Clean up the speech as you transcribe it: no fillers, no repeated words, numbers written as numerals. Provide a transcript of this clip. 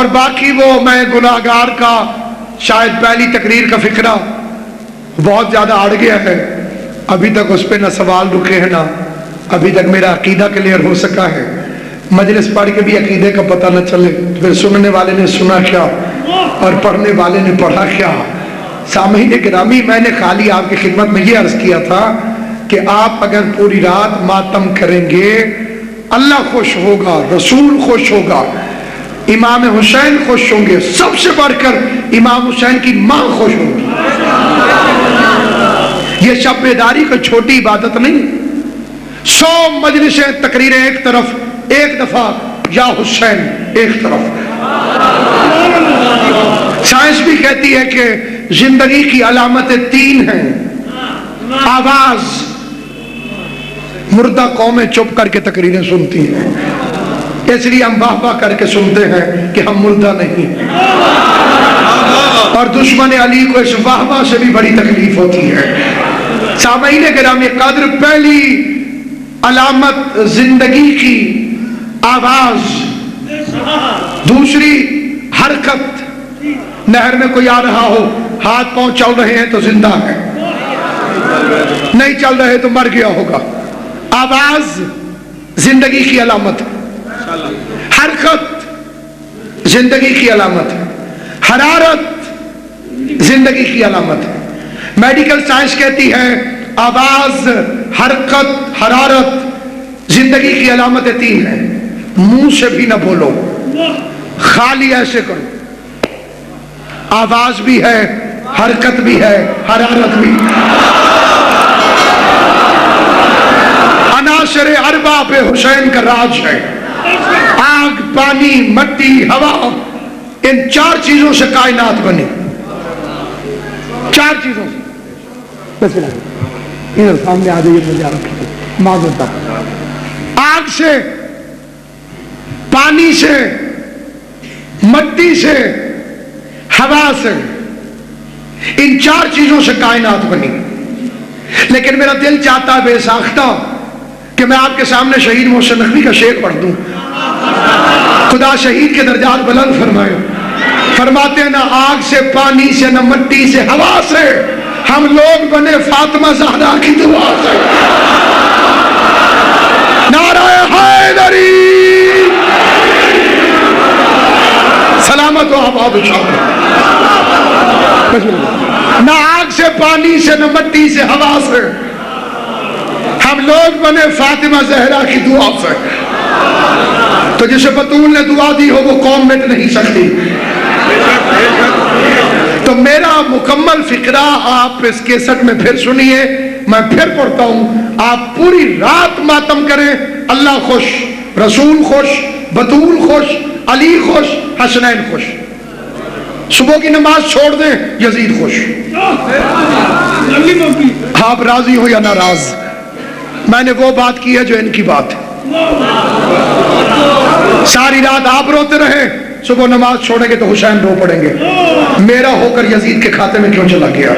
اور باقی وہ میں گناہگار کا شاید پہلی تقریر کا فقرہ بہت زیادہ اڑ گیا ہے، ابھی تک اس پہ نہ سوال رکے ہیں نہ ابھی تک میرا عقیدہ کلیئر ہو سکا ہے۔ مجلس پڑھ کے بھی عقیدے کا پتہ نہ چلے، پھر سننے والے نے سنا کیا اور پڑھنے والے نے پڑھا کیا۔ سامعین گرامی، میں نے خالی آپ کی خدمت میں یہ عرض کیا تھا کہ آپ اگر پوری رات ماتم کریں گے اللہ خوش ہوگا، رسول خوش ہوگا، امام حسین خوش ہوں گے، سب سے بڑھ کر امام حسین کی ماں خوش ہوگی۔ یہ شب بیداری کوئی چھوٹی عبادت نہیں، 100 مجلسیں تقریریں ایک طرف، ایک دفعہ یا حسین ایک طرف۔ سائنس بھی کہتی ہے کہ زندگی کی علامتیں 3 ہیں۔ آواز، مردہ قومیں چپ کر کے تقریریں سنتی ہیں، اس لیے ہم واہ واہ کر کے سنتے ہیں کہ ہم مردہ نہیں، اور دشمن علی کو اس واہ واہ سے بھی بڑی تکلیف ہوتی ہے۔ سامعین گرامی قدر، پہلی علامت زندگی کی آواز، دوسری حرکت، نہر میں کوئی آ رہا ہو، ہاتھ پاؤں چل رہے ہیں تو زندہ ہے، نہیں چل رہے تو مر گیا ہوگا۔ آواز زندگی کی علامت ہے، حرکت زندگی کی علامت ہے، حرارت زندگی کی علامت ہے۔ میڈیکل سائنس کہتی ہے آواز، حرکت، حرارت زندگی کی علامتیں 3 ہیں۔ منہ سے بھی نہ بولو، خالی ایسے کرو، آواز بھی ہے، حرکت بھی ہے، حرارت بھی۔ عناصر اربع پہ حسین کا راج ہے، آگ، پانی، مٹی، ہوا، ان 4 چیزوں سے کائنات بنی، 4 چیزوں سے۔ ادھر سامنے آ جائیے، مجھے معذرت، آگ سے، پانی سے، مٹی سے، ہوا سے، ان 4 چیزوں سے کائنات بنی۔ لیکن میرا دل چاہتا ہے بے ساختہ کہ میں آپ کے سامنے شہید محسن نقوی کا شعر پڑھ دوں۔ خدا شہید کے درجات بلند فرمائے، فرماتے ہیں نہ آگ سے، پانی سے، نہ مٹی سے، ہوا سے، ہم لوگ بنے فاطمہ زہرا کی دعا سے۔ نعرہ حیدری، سلامت و آباد شامل۔ نہ آگ سے، پانی سے، نہ مٹی سے، ہوا سے، ہم لوگ بنے فاطمہ زہرا کی دعا سے۔ تو جسے بطول نے دعا دی ہو وہ قوم مٹ نہیں سکتی۔ تو میرا مکمل فقرہ آپ اس کیسٹ میں پھر سنیے، میں پھر پڑھتا ہوں، آپ پوری رات ماتم کریں، اللہ خوش، رسول خوش، بطول خوش، علی خوش، حسنین خوش، صبح کی نماز چھوڑ دیں، یزید خوش۔ آپ راضی ہو یا ناراض؟ میں نے وہ بات کی ہے جو ان کی بات ہے۔ ساری رات آپ روتے رہے، صبح نماز چھوڑیں گے تو حسین رو پڑیں گے، میرا ہو کر یزید کے کھاتے میں کیوں چلا گیا؟